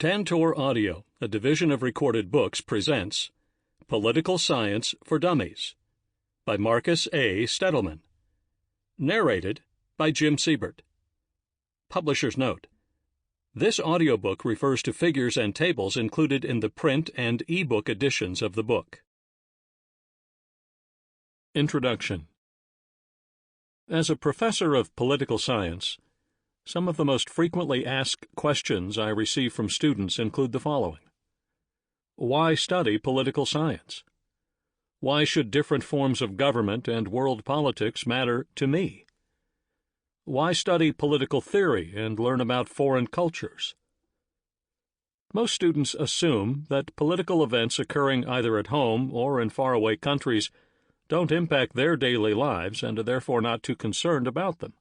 Tantor Audio, a division of Recorded Books, presents Political Science for Dummies by Marcus A. Stadelmann. Narrated by Jim Seybert. Publisher's note: this audiobook refers to figures and tables included in the print and e-book editions of the book. Introduction. As a professor of political science, some of the most frequently asked questions I receive from students include the following. Why study political science? Why should different forms of government and world politics matter to me? Why study political theory and learn about foreign cultures? Most students assume that political events occurring either at home or in faraway countries don't impact their daily lives and are therefore not too concerned about them.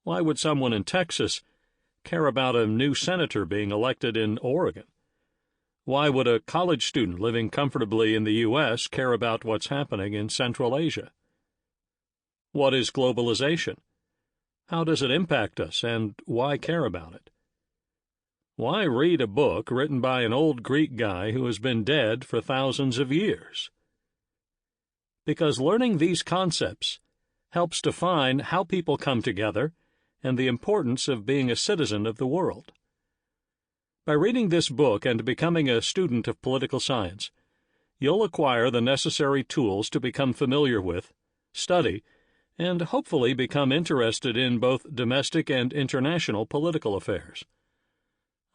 Why would someone in Texas care about a new senator being elected in Oregon? Why would a college student living comfortably in the U.S. care about what's happening in Central Asia? What is globalization? How does it impact us, and why care about it? Why read a book written by an old Greek guy who has been dead for thousands of years? Because learning these concepts helps define how people come together and the importance of being a citizen of the world. By reading this book and becoming a student of political science, you'll acquire the necessary tools to become familiar with, study, and hopefully become interested in both domestic and international political affairs.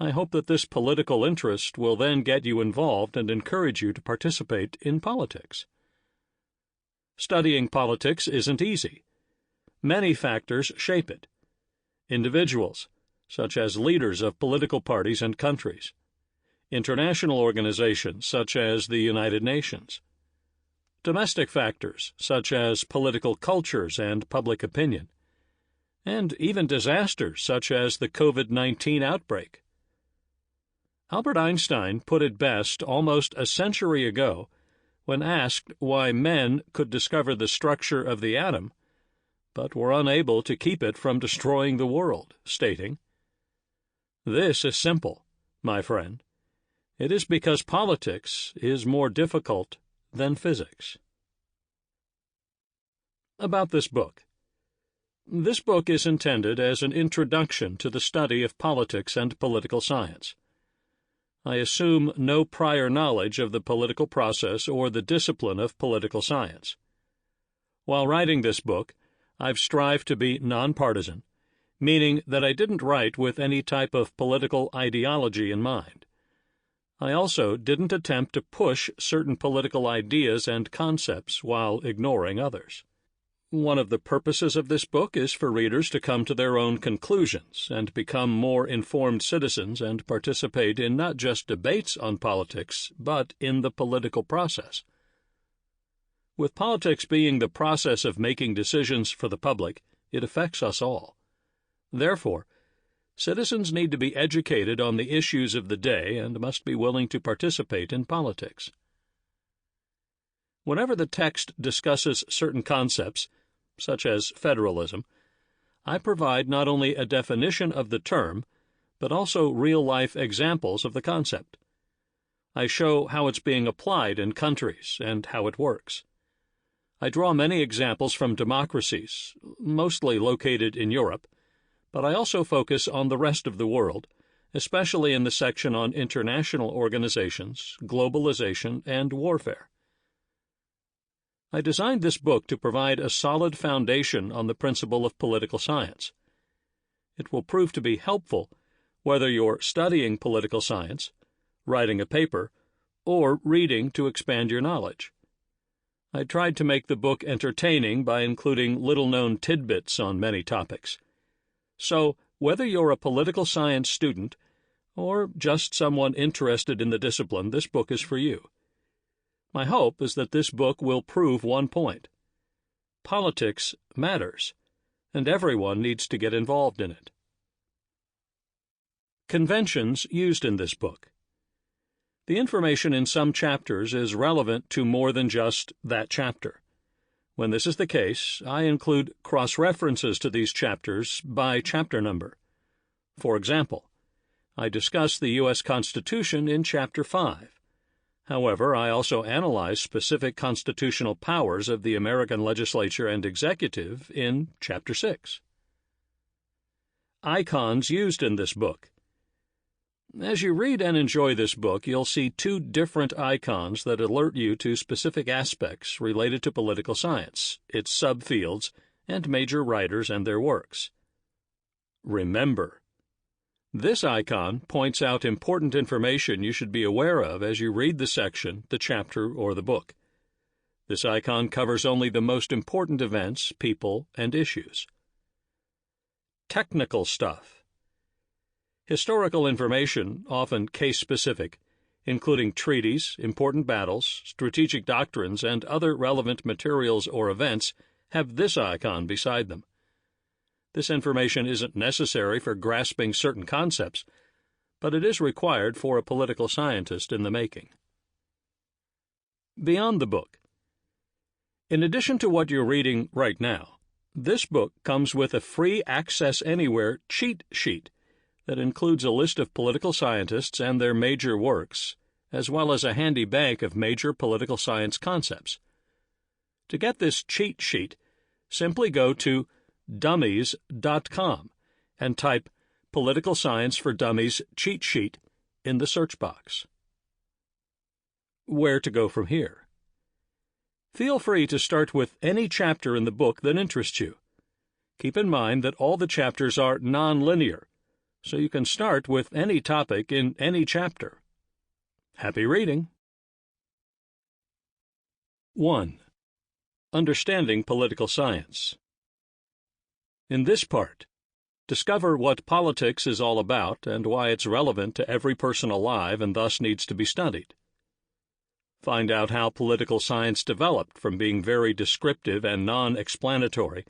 I hope that this political interest will then get you involved and encourage you to participate in politics. Studying politics isn't easy. Many factors shape it. Individuals, such as leaders of political parties and countries. International organizations, such as the United Nations. Domestic factors, such as political cultures and public opinion. And even disasters, such as the COVID-19 outbreak. Albert Einstein put it best almost a century ago when asked why men could discover the structure of the atom but were unable to keep it from destroying the world, stating, "This is simple, my friend. It is because politics is more difficult than physics." About this book. This book is intended as an introduction to the study of politics and political science. I assume no prior knowledge of the political process or the discipline of political science. While writing this book, I've strived to be nonpartisan, meaning that I didn't write with any type of political ideology in mind. I also didn't attempt to push certain political ideas and concepts while ignoring others. One of the purposes of this book is for readers to come to their own conclusions and become more informed citizens and participate in not just debates on politics, but in the political process. With politics being the process of making decisions for the public, it affects us all. Therefore, citizens need to be educated on the issues of the day and must be willing to participate in politics. Whenever the text discusses certain concepts, such as federalism, I provide not only a definition of the term, but also real-life examples of the concept. I show how it's being applied in countries and how it works. I draw many examples from democracies, mostly located in Europe, but I also focus on the rest of the world, especially in the section on international organizations, globalization, and warfare. I designed this book to provide a solid foundation on the principle of political science. It will prove to be helpful whether you're studying political science, writing a paper, or reading to expand your knowledge. I tried to make the book entertaining by including little-known tidbits on many topics. So, whether you're a political science student or just someone interested in the discipline, this book is for you. My hope is that this book will prove one point. Politics matters, and everyone needs to get involved in it. Conventions used in this book. The information in some chapters is relevant to more than just that chapter. When this is the case, I include cross-references to these chapters by chapter number. For example, I discuss the U.S. Constitution in Chapter 5. However, I also analyze specific constitutional powers of the American legislature and executive in Chapter 6. Icons used in this book. As you read and enjoy this book, you'll see two different icons that alert you to specific aspects related to political science, its subfields, and major writers and their works. Remember, this icon points out important information you should be aware of as you read the section, the chapter, or the book. This icon covers only the most important events, people, and issues. Technical stuff. Historical information, often case-specific, including treaties, important battles, strategic doctrines, and other relevant materials or events, have this icon beside them. This information isn't necessary for grasping certain concepts, but it is required for a political scientist in the making. Beyond the book. In addition to what you're reading right now, this book comes with a free Access Anywhere cheat sheet that includes a list of political scientists and their major works, as well as a handy bank of major political science concepts. To get this cheat sheet, simply go to dummies.com and type Political Science for Dummies cheat sheet in the search box. Where to go from here? Feel free to start with any chapter in the book that interests you. Keep in mind that all the chapters are non-linear, so you can start with any topic in any chapter. Happy reading! 1. Understanding Political Science. In this part, discover what politics is all about and why it's relevant to every person alive and thus needs to be studied. Find out how political science developed from being very descriptive and non-explanatory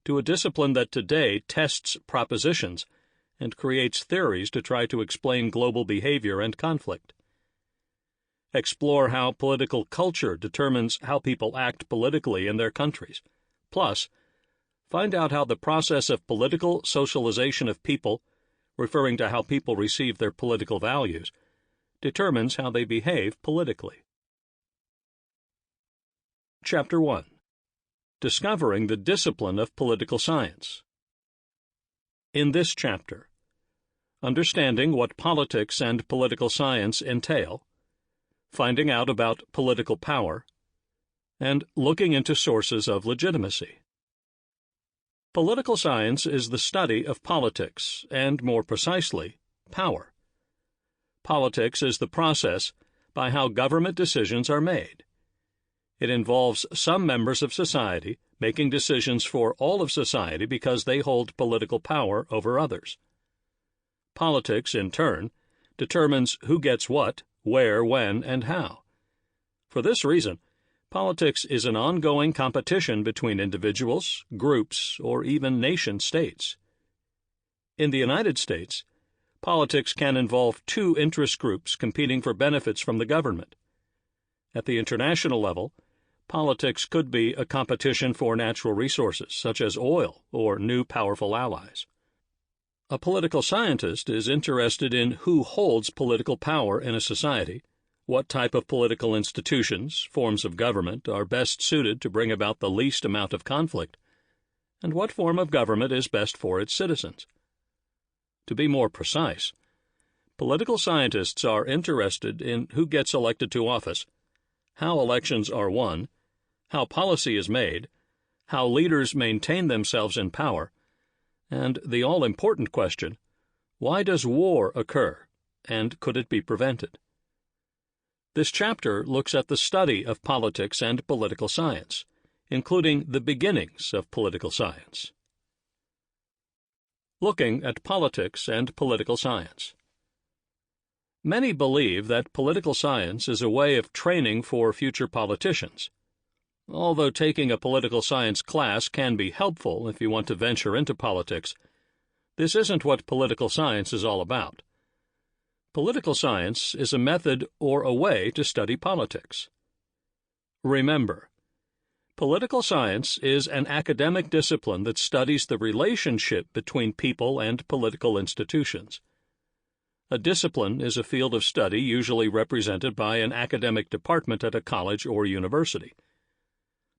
to a discipline that today tests propositions and creates theories to try to explain global behavior and conflict. Explore how political culture determines how people act politically in their countries. Plus, find out how the process of political socialization of people, referring to how people receive their political values, determines how they behave politically. Chapter 1. Discovering the Discipline of Political Science. In this chapter, understanding what politics and political science entail, finding out about political power, and looking into sources of legitimacy. Political science is the study of politics, and more precisely, power. Politics is the process by how government decisions are made. It involves some members of society making decisions for all of society because they hold political power over others. Politics, in turn, determines who gets what, where, when, and how. For this reason, politics is an ongoing competition between individuals, groups, or even nation-states. In the United States, politics can involve two interest groups competing for benefits from the government. At the international level, politics could be a competition for natural resources, such as oil or new powerful allies. A political scientist is interested in who holds political power in a society, what type of political institutions, forms of government, are best suited to bring about the least amount of conflict, and what form of government is best for its citizens. To be more precise, political scientists are interested in who gets elected to office, how elections are won, how policy is made, how leaders maintain themselves in power, and the all-important question, why does war occur, and could it be prevented? This chapter looks at the study of politics and political science, including the beginnings of political science. Looking at politics and political science. Many believe that political science is a way of training for future politicians. Although taking a political science class can be helpful if you want to venture into politics, this isn't what political science is all about. Political science is a method or a way to study politics. Remember, political science is an academic discipline that studies the relationship between people and political institutions. A discipline is a field of study usually represented by an academic department at a college or university.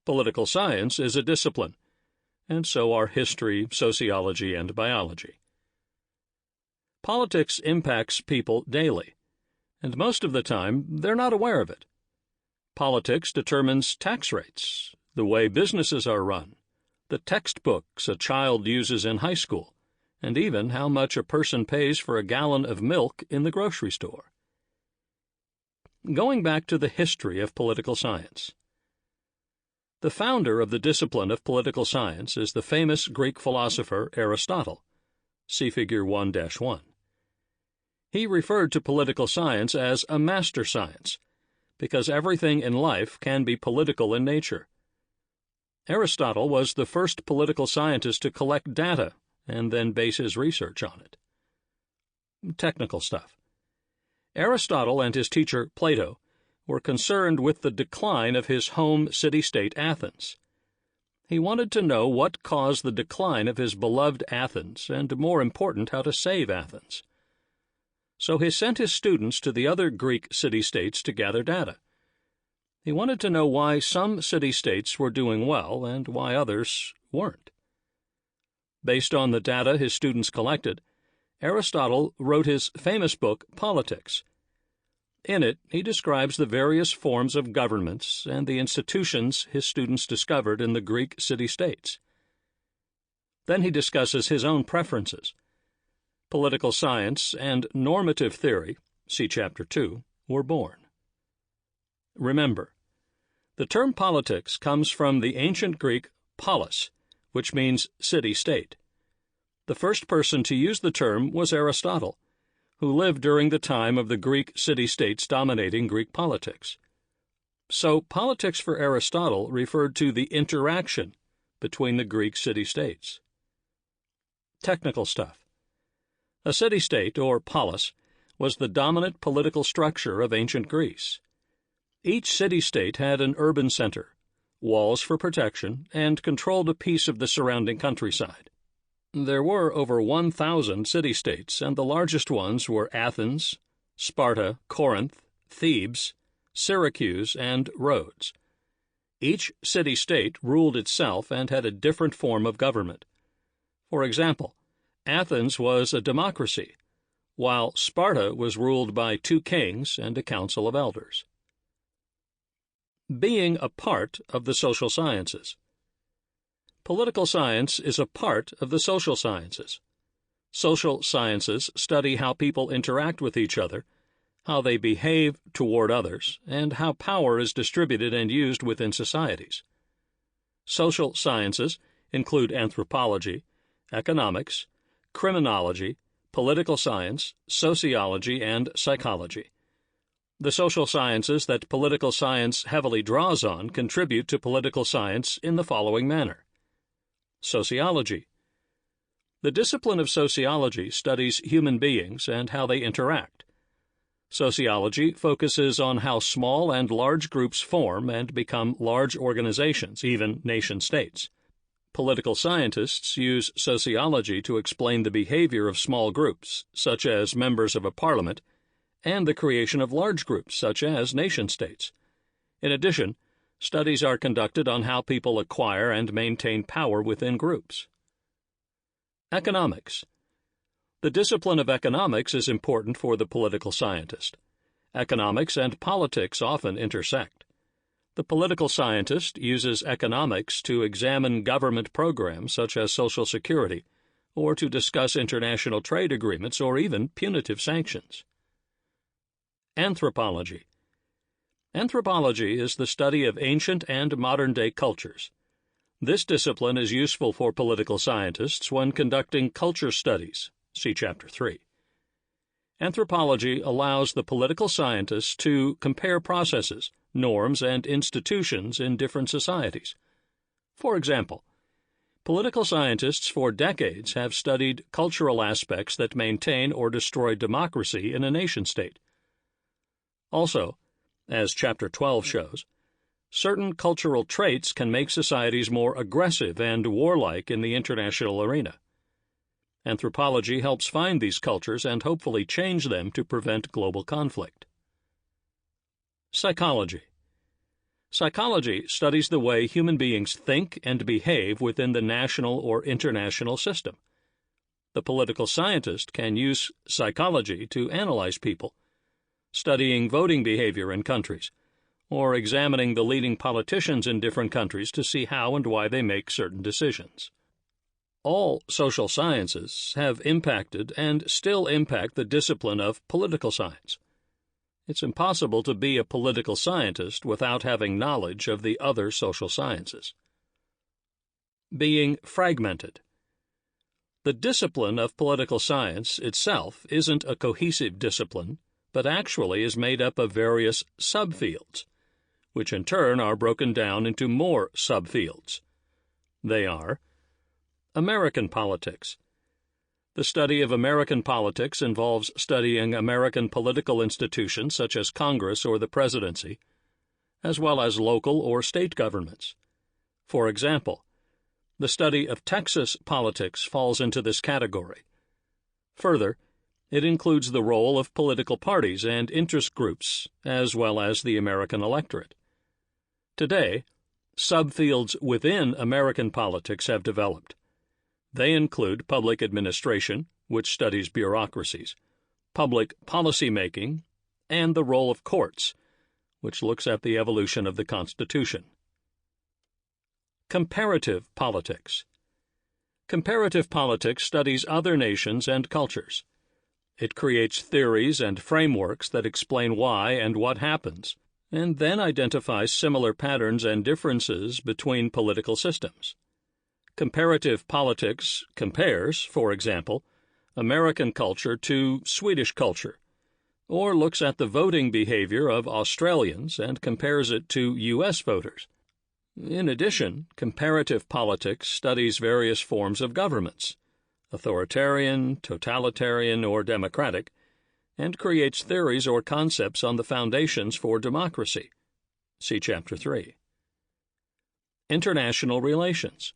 Political science is a discipline, and so are history, sociology, and biology. Politics impacts people daily, and most of the time they're not aware of it. Politics determines tax rates, the way businesses are run, the textbooks a child uses in high school, and even how much a person pays for a gallon of milk in the grocery store. Going back to the history of political science. The founder of the discipline of political science is the famous Greek philosopher Aristotle. See Figure 1-1. He referred to political science as a master science, because everything in life can be political in nature. Aristotle was the first political scientist to collect data and then base his research on it. Technical stuff. Aristotle and his teacher Plato were concerned with the decline of his home city-state Athens. He wanted to know what caused the decline of his beloved Athens, and more important, how to save Athens. So he sent his students to the other Greek city-states to gather data. He wanted to know why some city-states were doing well and why others weren't. Based on the data his students collected, Aristotle wrote his famous book, Politics. In it, he describes the various forms of governments and the institutions his students discovered in the Greek city-states. Then he discusses his own preferences. Political science and normative theory, see Chapter 2, were born. Remember, the term politics comes from the ancient Greek polis, which means city-state. The first person to use the term was Aristotle, who lived during the time of the Greek city-states dominating Greek politics. So politics for Aristotle referred to the interaction between the Greek city-states. Technical stuff. A city-state, or polis, was the dominant political structure of ancient Greece. Each city-state had an urban center, walls for protection, and controlled a piece of the surrounding countryside. There were over 1,000 city-states, and the largest ones were Athens, Sparta, Corinth, Thebes, Syracuse, and Rhodes. Each city-state ruled itself and had a different form of government. For example, Athens was a democracy, while Sparta was ruled by 2 kings and a council of elders. Being a part of the social sciences. Political science is a part of the social sciences. Social sciences study how people interact with each other, how they behave toward others, and how power is distributed and used within societies. Social sciences include anthropology, economics, criminology, political science, sociology, and psychology. The social sciences that political science heavily draws on contribute to political science in the following manner. Sociology. The discipline of sociology studies human beings and how they interact. Sociology focuses on how small and large groups form and become large organizations, even nation-states. Political scientists use sociology to explain the behavior of small groups, such as members of a parliament, and the creation of large groups, such as nation-states. In addition, studies are conducted on how people acquire and maintain power within groups. Economics. The discipline of economics is important for the political scientist. Economics and politics often intersect. The political scientist uses economics to examine government programs such as Social Security, or to discuss international trade agreements or even punitive sanctions. Anthropology. Anthropology is the study of ancient and modern-day cultures. This discipline is useful for political scientists when conducting culture studies. See Chapter 3. Anthropology allows the political scientist to compare processes, norms, and institutions in different societies. For example, political scientists for decades have studied cultural aspects that maintain or destroy democracy in a nation-state. Also, as Chapter 12 shows, certain cultural traits can make societies more aggressive and warlike in the international arena. Anthropology helps find these cultures and hopefully change them to prevent global conflict. Psychology. Psychology studies the way human beings think and behave within the national or international system. The political scientist can use psychology to analyze people, studying voting behavior in countries, or examining the leading politicians in different countries to see how and why they make certain decisions. All social sciences have impacted and still impact the discipline of political science. It's impossible to be a political scientist without having knowledge of the other social sciences. Being fragmented. The discipline of political science itself isn't a cohesive discipline, but actually is made up of various subfields, which in turn are broken down into more subfields. They are American politics. The study of American politics involves studying American political institutions such as Congress or the presidency, as well as local or state governments. For example, the study of Texas politics falls into this category. Further, it includes the role of political parties and interest groups, as well as the American electorate. Today, subfields within American politics have developed. They include public administration, which studies bureaucracies, public policy making, and the role of courts, which looks at the evolution of the Constitution. Comparative politics. Comparative politics studies other nations and cultures. It creates theories and frameworks that explain why and what happens, and then identifies similar patterns and differences between political systems. Comparative politics compares, for example, American culture to Swedish culture, or looks at the voting behavior of Australians and compares it to U.S. voters. In addition, comparative politics studies various forms of governments, authoritarian, totalitarian, or democratic, and creates theories or concepts on the foundations for democracy. See Chapter 3. International relations.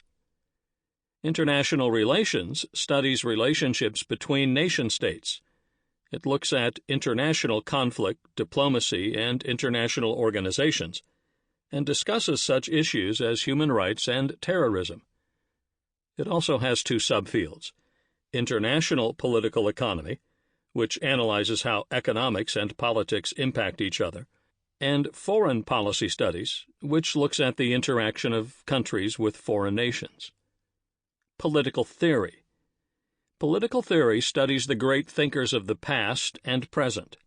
International relations studies relationships between nation-states. It looks at international conflict, diplomacy, and international organizations, and discusses such issues as human rights and terrorism. It also has two subfields: international political economy, which analyzes how economics and politics impact each other, and foreign policy studies, which looks at the interaction of countries with foreign nations. Political theory. Political theory studies the great thinkers of the past and present.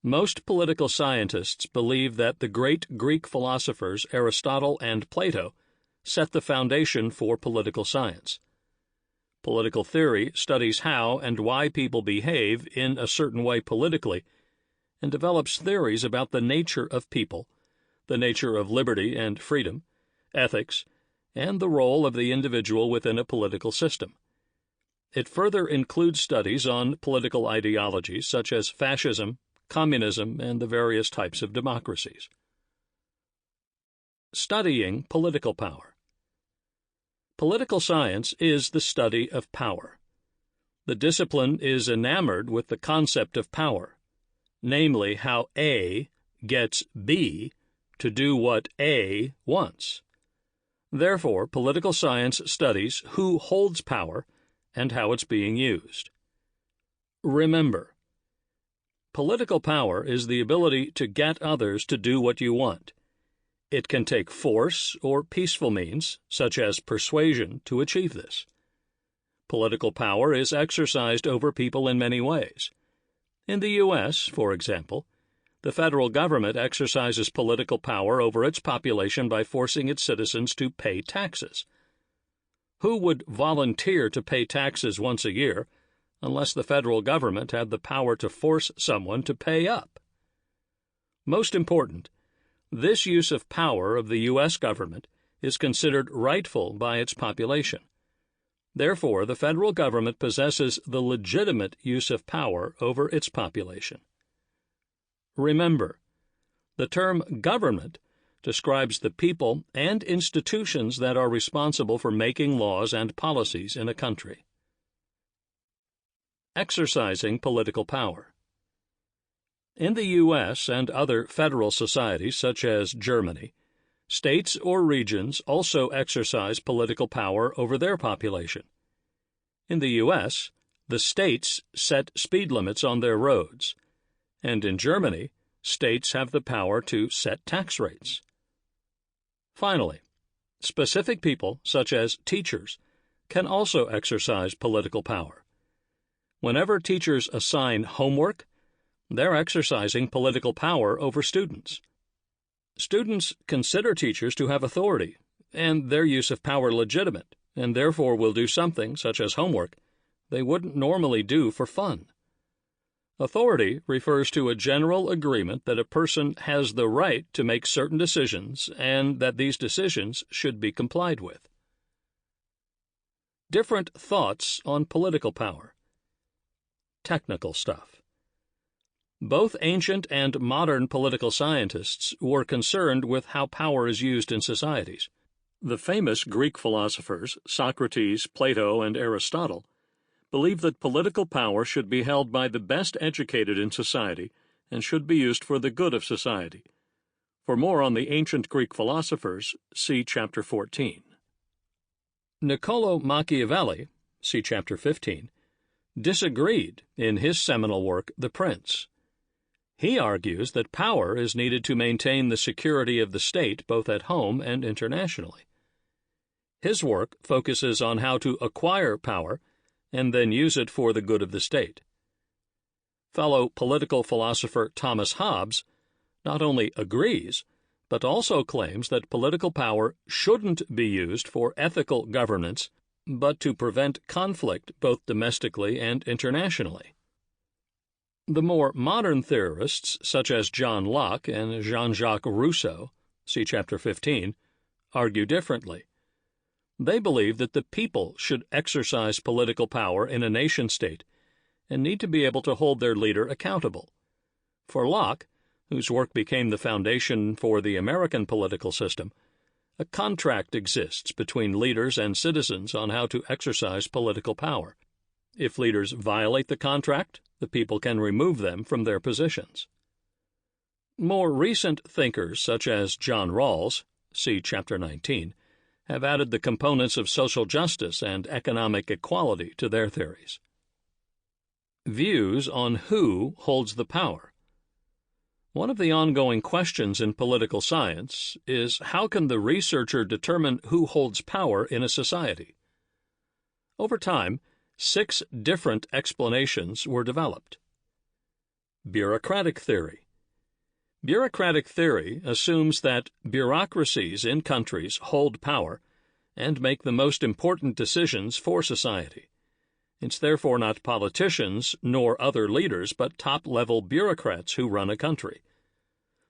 Most political scientists believe that the great Greek philosophers Aristotle and Plato set the foundation for political science. Political theory studies how and why people behave in a certain way politically, and develops theories about the nature of people, the nature of liberty and freedom, ethics, and the role of the individual within a political system. It further includes studies on political ideologies such as fascism, communism, and the various types of democracies. Studying political power. Political science is the study of power. The discipline is enamored with the concept of power, namely how A gets B to do what A wants. Therefore, political science studies who holds power and how it's being used. Remember, political power is the ability to get others to do what you want. It can take force or peaceful means, such as persuasion, to achieve this. Political power is exercised over people in many ways. In the U.S., for example, the federal government exercises political power over its population by forcing its citizens to pay taxes. Who would volunteer to pay taxes once a year unless the federal government had the power to force someone to pay up? Most important, this use of power of the U.S. government is considered rightful by its population. Therefore, the federal government possesses the legitimate use of power over its population. Remember, the term government describes the people and institutions that are responsible for making laws and policies in a country. Exercising political power. In the U.S. and other federal societies such as Germany, states or regions also exercise political power over their population. In the U.S., the states set speed limits on their roads, and in Germany, states have the power to set tax rates. Finally, specific people, such as teachers, can also exercise political power. Whenever teachers assign homework, they're exercising political power over students. Students consider teachers to have authority, and their use of power legitimate, and therefore will do something, such as homework, they wouldn't normally do for fun. Authority refers to a general agreement that a person has the right to make certain decisions and that these decisions should be complied with. Different thoughts on political power. Technical stuff. Both ancient and modern political scientists were concerned with how power is used in societies. The famous Greek philosophers, Socrates, Plato, and Aristotle, believed that political power should be held by the best educated in society and should be used for the good of society. For more on the ancient Greek philosophers, see Chapter 14. Niccolò Machiavelli, see Chapter 15, disagreed in his seminal work, The Prince. He argues that power is needed to maintain the security of the state both at home and internationally. His work focuses on how to acquire power and then use it for the good of the state. Fellow political philosopher Thomas Hobbes not only agrees, but also claims that political power shouldn't be used for ethical governance, but to prevent conflict both domestically and internationally. The more modern theorists, such as John Locke and Jean-Jacques Rousseau, see Chapter 15, argue differently. They believe that the people should exercise political power in a nation-state and need to be able to hold their leader accountable. For Locke, whose work became the foundation for the American political system, a contract exists between leaders and citizens on how to exercise political power. If leaders violate the contract, the people can remove them from their positions. More recent thinkers, such as John Rawls, see Chapter 19, have added the components of social justice and economic equality to their theories. Views on who holds the power. One of the ongoing questions in political science is how can the researcher determine who holds power in a society? Over time, 6 different explanations were developed. Bureaucratic theory. Bureaucratic theory assumes that bureaucracies in countries hold power and make the most important decisions for society. It's therefore not politicians nor other leaders but top-level bureaucrats who run a country.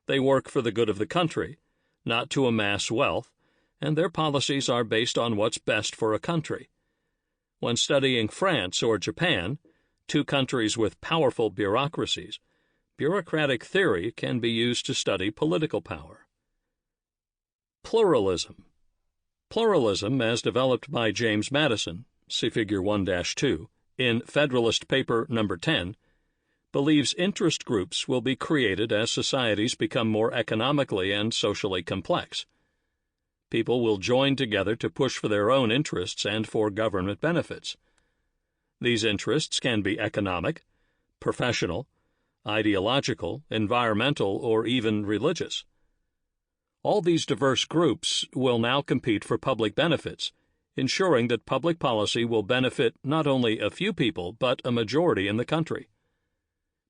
They work for the good of the country, not to amass wealth, and their policies are based on what's best for a country. When studying France or Japan, 2 countries with powerful bureaucracies, bureaucratic theory can be used to study political power. Pluralism. Pluralism, as developed by James Madison, see Figure 1-2, in Federalist Paper No. 10, believes interest groups will be created as societies become more economically and socially complex. People will join together to push for their own interests and for government benefits. These interests can be economic, professional, ideological, environmental, or even religious. All these diverse groups will now compete for public benefits, ensuring that public policy will benefit not only a few people but a majority in the country.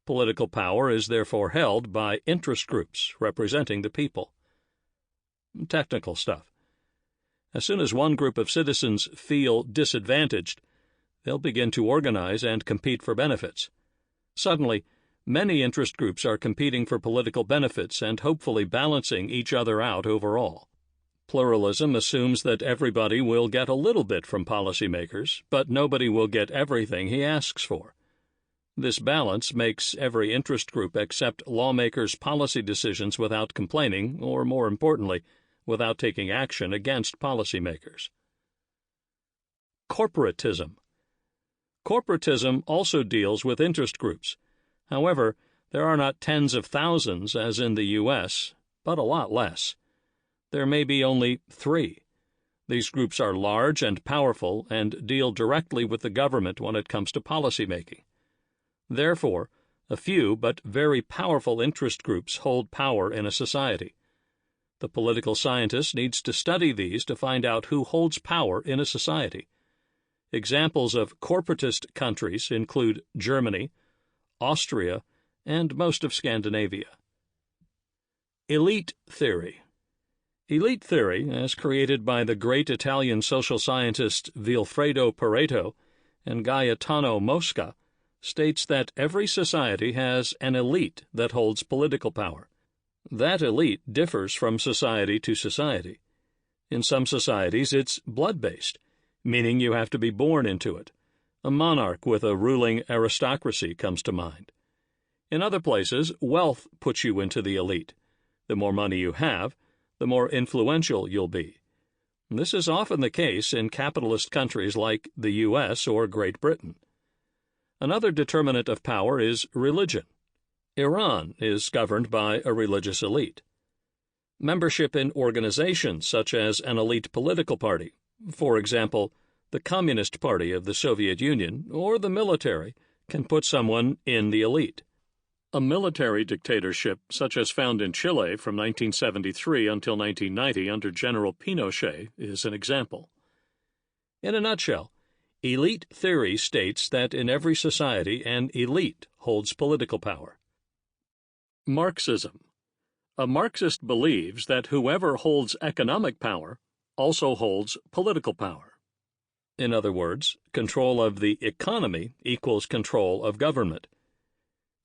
Political power is therefore held by interest groups representing the people. Technical stuff. As soon as one group of citizens feel disadvantaged, they'll begin to organize and compete for benefits. Suddenly, many interest groups are competing for political benefits and hopefully balancing each other out overall. Pluralism assumes that everybody will get a little bit from policymakers, but nobody will get everything he asks for. This balance makes every interest group accept lawmakers' policy decisions without complaining, or more importantly, without taking action against policymakers. Corporatism. Corporatism also deals with interest groups. However, there are not tens of thousands as in the U.S., but a lot less. There may be only 3. These groups are large and powerful and deal directly with the government when it comes to policy making. Therefore, a few but very powerful interest groups hold power in a society. The political scientist needs to study these to find out who holds power in a society. Examples of corporatist countries include Germany, Austria, and most of Scandinavia. Elite theory. Elite theory, as created by the great Italian social scientists Vilfredo Pareto and Gaetano Mosca, states that every society has an elite that holds political power. That elite differs from society to society. In some societies, it's blood-based, meaning you have to be born into it. A monarch with a ruling aristocracy comes to mind. In other places, wealth puts you into the elite. The more money you have, the more influential you'll be. This is often the case in capitalist countries like the U.S. or Great Britain. Another determinant of power is religion. Iran is governed by a religious elite. Membership in organizations such as an elite political party, for example, the Communist Party of the Soviet Union, or the military, can put someone in the elite. A military dictatorship, such as found in Chile from 1973 until 1990 under General Pinochet, is an example. In a nutshell, elite theory states that in every society an elite holds political power. Marxism. A Marxist believes that whoever holds economic power also holds political power. In other words, control of the economy equals control of government.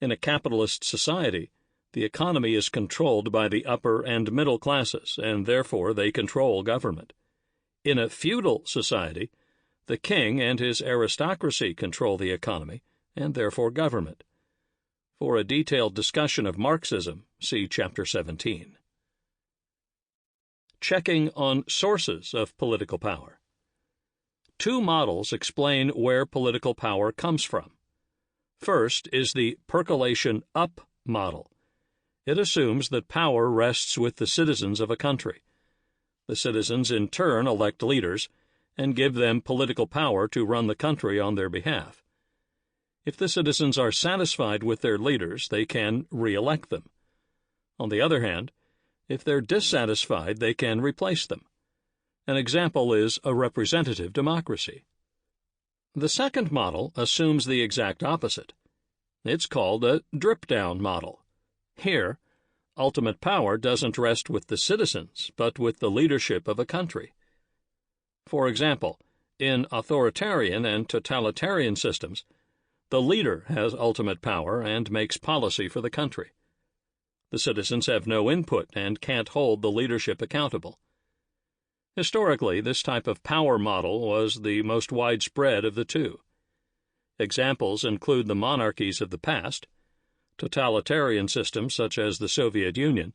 In a capitalist society, the economy is controlled by the upper and middle classes, and therefore they control government. In a feudal society, the king and his aristocracy control the economy, and therefore government. For a detailed discussion of Marxism, see Chapter 17. Checking on sources of political power. 2 models explain where political power comes from. First is the percolation up model. It assumes that power rests with the citizens of a country. The citizens in turn elect leaders and give them political power to run the country on their behalf. If the citizens are satisfied with their leaders, they can re-elect them. On the other hand, if they're dissatisfied, they can replace them. An example is a representative democracy. The second model assumes the exact opposite. It's called a drip-down model. Here, ultimate power doesn't rest with the citizens, but with the leadership of a country. For example, in authoritarian and totalitarian systems, the leader has ultimate power and makes policy for the country. The citizens have no input and can't hold the leadership accountable. Historically, this type of power model was the most widespread of the 2. Examples include the monarchies of the past, totalitarian systems such as the Soviet Union,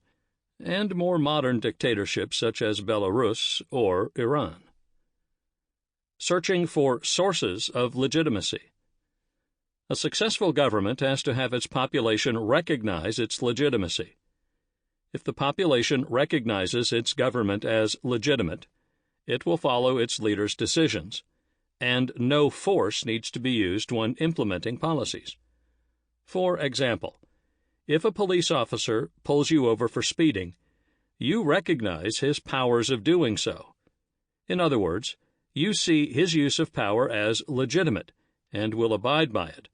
and more modern dictatorships such as Belarus or Iran. Searching for sources of legitimacy. A successful government has to have its population recognize its legitimacy. If the population recognizes its government as legitimate, it will follow its leaders' decisions, and no force needs to be used when implementing policies. For example, if a police officer pulls you over for speeding, you recognize his powers of doing so. In other words, you see his use of power as legitimate and will abide by it.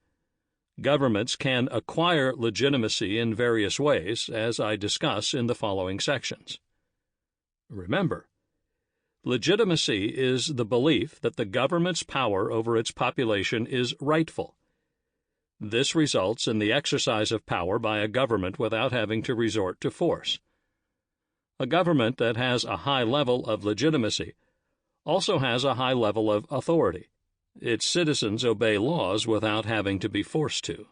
Governments can acquire legitimacy in various ways, as I discuss in the following sections. Remember, legitimacy is the belief that the government's power over its population is rightful. This results in the exercise of power by a government without having to resort to force. A government that has a high level of legitimacy also has a high level of authority. Its citizens obey laws without having to be forced to.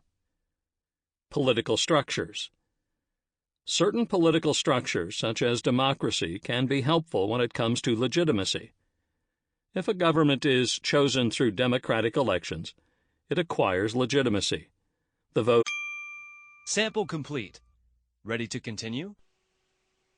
Political structures. Certain political structures, such as democracy, can be helpful when it comes to legitimacy. If a government is chosen through democratic elections, it acquires legitimacy. The vote. Sample complete. Ready to continue?